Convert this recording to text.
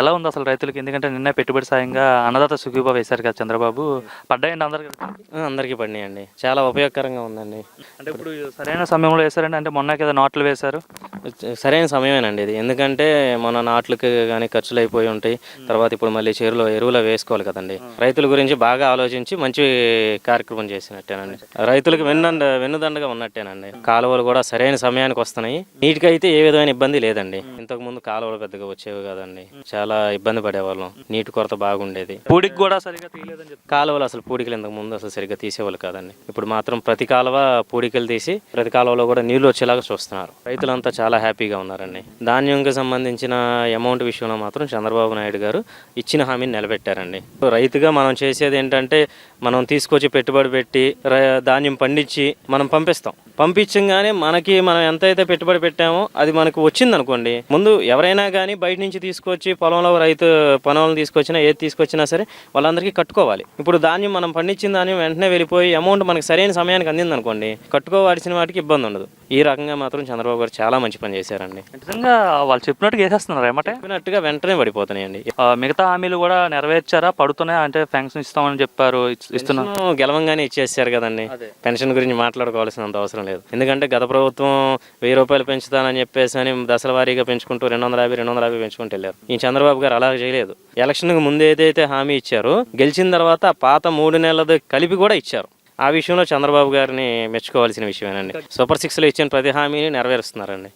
ఎలా ఉంది అసలు రైతులకి? ఎందుకంటే నిన్నే పెట్టుబడి సాయంగా అన్నదాత సుఖీభవ వేశారు కదా చంద్రబాబు. పడ్డాయండి అందరికి? అందరికీ పడినాయండి. చాలా ఉపయోగకరంగా ఉందండి. అంటే ఇప్పుడు సరైన సమయంలో వేశారండి? అంటే మొన్న కదా నాట్లు వేశారు. సరైన సమయమేనండి ఇది. ఎందుకంటే మన నాట్లకి కానీ ఖర్చులు అయిపోయి ఉంటాయి. తర్వాత ఇప్పుడు మళ్ళీ చెరువులో ఎరువులు వేసుకోవాలి కదండి. రైతుల గురించి బాగా ఆలోచించి మంచి కార్యక్రమం చేసినట్టేనండి. రైతులకు వెన్నుదండగా ఉన్నట్టేనండి. కాలువలు కూడా సరైన సమయానికి వస్తున్నాయి. నీటికి అయితే ఏ విధమైన ఇబ్బంది లేదండి. ఇంతకు ముందు కాలువలు పెద్దగా వచ్చేవి కదండి. చాలా ఇబ్బంది పడేవాళ్ళం. నీటి కొరత బాగుండేది. పూడికి కూడా సరిగా తీయలేదని చెప్పి కాలువలు అసలు పూడికలు ఇంతకు ముందు అసలు సరిగ్గా తీసేవాళ్ళు కాదండి. ఇప్పుడు మాత్రం ప్రతి కాలువ పూడికలు తీసి ప్రతి కాలువలో కూడా నీళ్లు వచ్చేలాగా చూస్తున్నారు. రైతులంతా చాలా హ్యాపీగా ఉన్నారండి. ధాన్యంకి సంబంధించిన అమౌంట్ విషయంలో మాత్రం చంద్రబాబు నాయుడు గారు ఇచ్చిన హామీని నిలబెట్టారండి. రైతుగా మనం చేసేది ఏంటంటే మనం తీసుకొచ్చి పెట్టుబడి పెట్టి ధాన్యం పండించి మనం పంపించగానే మనం ఎంతైతే పెట్టుబడి పెట్టామో అది మనకు వచ్చింది అనుకోండి. ముందు ఎవరైనా కానీ బయట నుంచి తీసుకొచ్చి పొలంలో తీసుకొచ్చినా ఏది తీసుకొచ్చినా సరే వాళ్ళందరికీ కట్టుకోవాలి. ఇప్పుడు ధాన్యం మనం పండించిన ధాన్యం వెంటనే వెళ్ళిపోయి అమౌంట్ మనకి సరైన సమయానికి అందింది అనుకోండి, కట్టుకోవాల్సిన వాటికి ఇబ్బంది ఉండదు. ఈ రకంగా మాత్రం చంద్రబాబు గారు చాలా మంచి పని చేశారండి. నిజంగా వాళ్ళు చెప్పినట్టుగా వేసేస్తున్నారు ఏమంటే? చెప్పినట్టుగా వెంటనే పడిపోతున్నాయండి. మిగతా హామీలు కూడా నెరవేర్చారా? పడుతున్నాయి అంటే పెన్షన్ ఇస్తామని చెప్పారు, ఇస్తున్నారు. గెలవంగానే ఇచ్చేసారు కదండి. పెన్షన్ గురించి మాట్లాడుకోవాల్సినంత అవసరం లేదు. ఎందుకంటే గత ప్రభుత్వం 1000 రూపాయలు పెంచుతానని చెప్పేసి అని దశల వారీగా పెంచుకుంటూ 250 పెంచుకుంటూ వెళ్ళారు. ఈ చంద్రబాబు గారు అలా చేయలేదు. ఎలక్షన్కి ముందు ఏదైతే హామీ ఇచ్చారో గెలిచిన తర్వాత పాత 3 నెలలది కలిపి కూడా ఇచ్చారు. ఆ విషయంలో చంద్రబాబు గారిని మెచ్చుకోవాల్సిన విషయమేనండి. సూపర్ 6లో ఇచ్చిన ప్రతి హామీని నెరవేరుస్తున్నారండి.